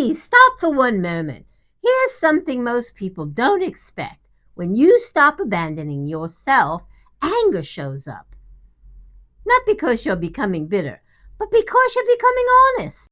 Please stop for one moment. Here's something most people don't expect. When you stop abandoning yourself, anger shows up. Not because you're becoming bitter, but because you're becoming honest.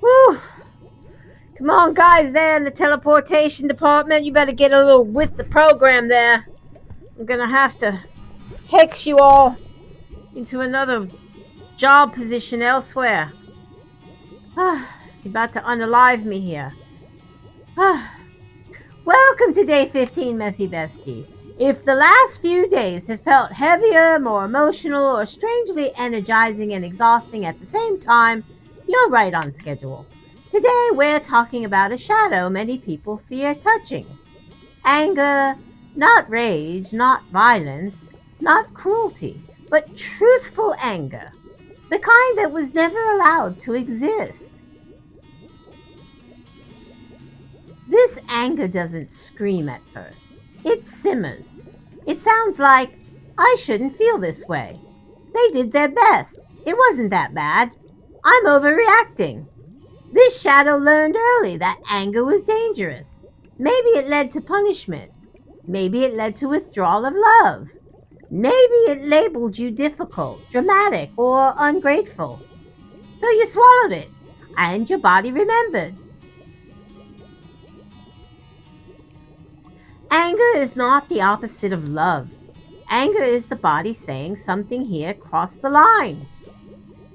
Whew. Come on, guys, there in the teleportation department. You better get a little with the program there. I'm gonna have to hex you all into another job position elsewhere. You're about to unalive me here. Welcome to day 15, Messy Bestie. If the last few days have felt heavier, more emotional, or strangely energizing and exhausting at the same time, you're right on schedule. Today we're talking about a shadow many people fear touching. Anger, not rage, not violence, not cruelty, but truthful anger. The kind that was never allowed to exist. This anger doesn't scream at first. It simmers. It sounds like, I shouldn't feel this way. They did their best. It wasn't that bad. I'm overreacting. This shadow learned early that anger was dangerous. Maybe it led to punishment. Maybe it led to withdrawal of love. Maybe it labeled you difficult, dramatic, or ungrateful. So you swallowed it, and your body remembered. Anger is not the opposite of love. Anger is the body saying something here crossed the line.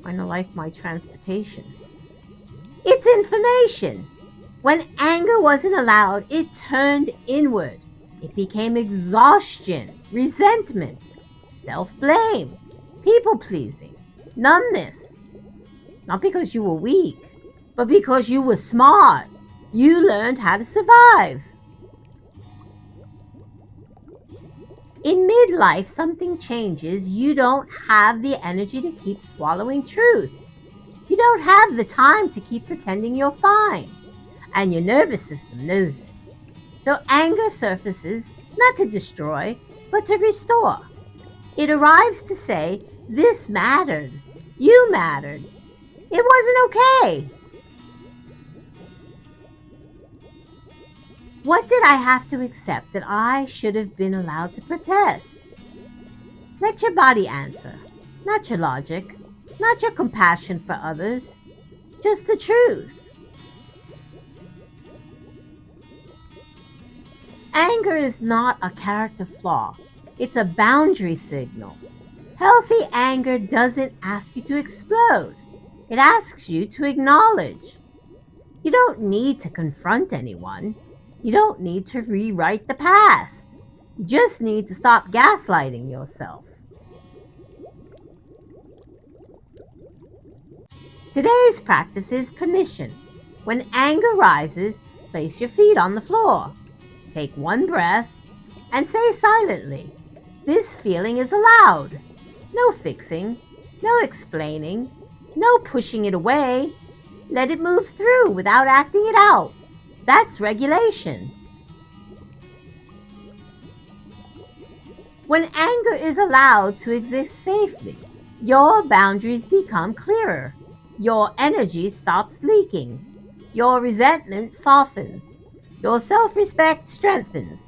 Kind of like my transportation. It's information. When anger wasn't allowed, it turned inward. It became exhaustion, resentment, self-blame, people-pleasing, numbness. Not because you were weak, but because you were smart. You learned how to survive. In midlife, something changes. You don't have the energy to keep swallowing truth. You don't have the time to keep pretending you're fine. And your nervous system knows it. So anger surfaces not to destroy, but to restore. It arrives to say, this mattered. You mattered. It wasn't okay. What did I have to accept that I should have been allowed to protest? Let your body answer, not your logic, not your compassion for others, just the truth. Anger is not a character flaw. It's a boundary signal. Healthy anger doesn't ask you to explode. It asks you to acknowledge. You don't need to confront anyone. You don't need to rewrite the past. You just need to stop gaslighting yourself. Today's practice is permission. When anger rises, place your feet on the floor. Take one breath and say silently, this feeling is allowed. No fixing, no explaining, no pushing it away. Let it move through without acting it out. That's regulation. When anger is allowed to exist safely, your boundaries become clearer. Your energy stops leaking. Your resentment softens. Your self-respect strengthens.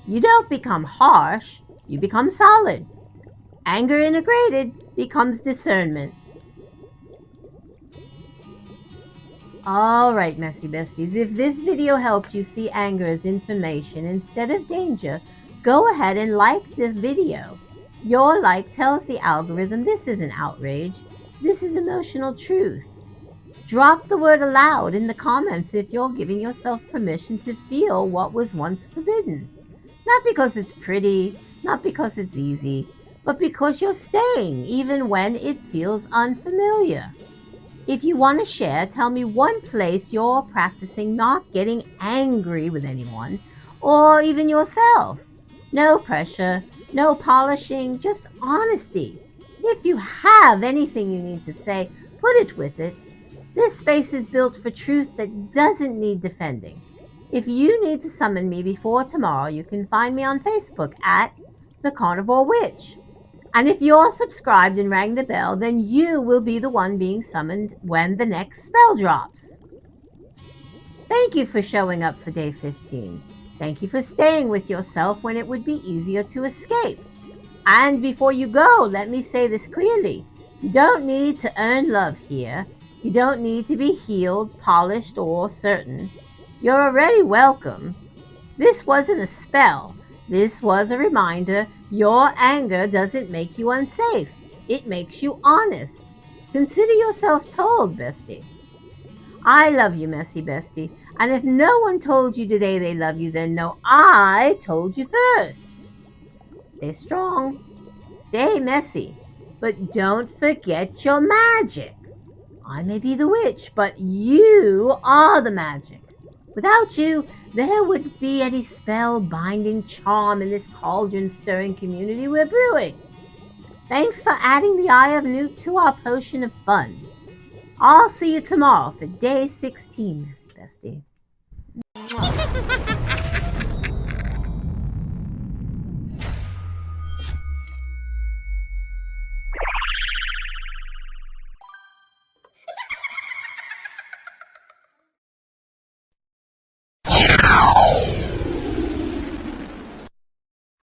You don't become harsh, you become solid. Anger integrated becomes discernment. Alright, Messy Besties, if this video helped you see anger as information instead of danger, go ahead and like this video. Your like tells the algorithm this isn't outrage, this is emotional truth. Drop the word aloud in the comments if you're giving yourself permission to feel what was once forbidden. Not because it's pretty, not because it's easy, but because you're staying even when it feels unfamiliar. If you want to share, tell me one place you're practicing not getting angry with anyone, or even yourself. No pressure, No polishing, just honesty. If you have anything you need to say, put it with it. This space is built for truth that doesn't need defending. If you need to summon me before tomorrow, you can find me on Facebook at The Carnivore Witch. And if you're subscribed and rang the bell, then you will be the one being summoned when the next spell drops. Thank you for showing up for day 15. Thank you for staying with yourself when it would be easier to escape. And before you go, let me say this clearly. You don't need to earn love here. You don't need to be healed, polished, or certain. You're already welcome. This wasn't a spell. This was a reminder your anger doesn't make you unsafe. It makes you honest. Consider yourself told, bestie. I love you, messy bestie. And if no one told you today they love you, then know I told you first. Stay strong. Stay messy. But don't forget your magic. I may be the witch, but you are the magic. Without you, there would be any spell-binding charm in this cauldron-stirring community we're brewing. Thanks for adding the Eye of Newt to our potion of fun. I'll see you tomorrow for day 16, bestie.